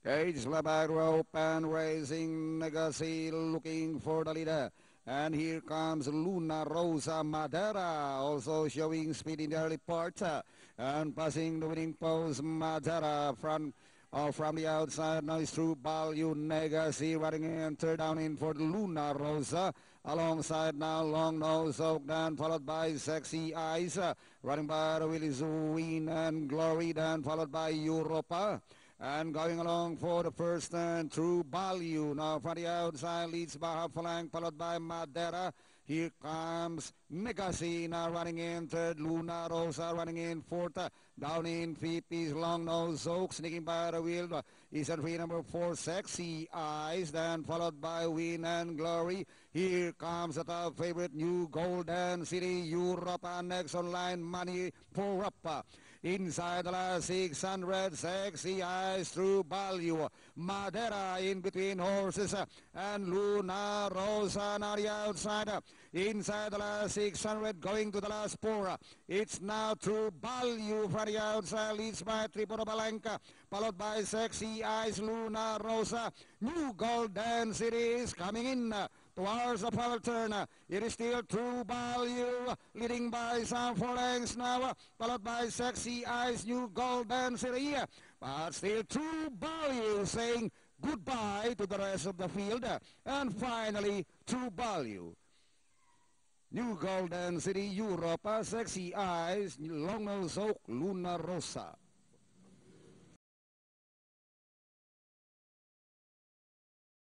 Age back rope and racing Legacy looking for the leader. And here comes Luna Rosa Madera, also showing speed in the early part. And passing the winning post, Madera from the outside. Now it's through Balyu Legacy running in, third down in for Luna Rosa. Alongside now Long Nose Oak, then followed by Sexy Eyes. Running by Willie Zuwin and Glory, then followed by Europa. And going along for the first turn through Balyu. Now from the outside leads by half flank, followed by Madera. Here comes Legacy now running in third. Luna Rosa running in fourth. Down in fifth is Long Nose Oak, sneaking by the wheel. Is at free number 4, Sexy Eyes. Then followed by Win and Glory. Here comes the top favorite, New Golden City Europa. Next on line, Money for Up. Inside the last 600, Sexy Eyes through Balyu. Madera in between horses and Luna Rosa on the outside. Inside the last 600, going to the last 4. It's now through Balyu from the outside, leads by Tripura Balanca, followed by Sexy Eyes, Luna Rosa. New Golden City is coming in towards the final turn. It is still True Balyu, leading by some 4 lengths now, followed by Sexy Eyes, New Golden City. But still True Balyu saying goodbye to the rest of the field. And finally, True Balyu. New Golden City, Europa, Sexy Eyes, Long Nose Oak, Luna Rosa.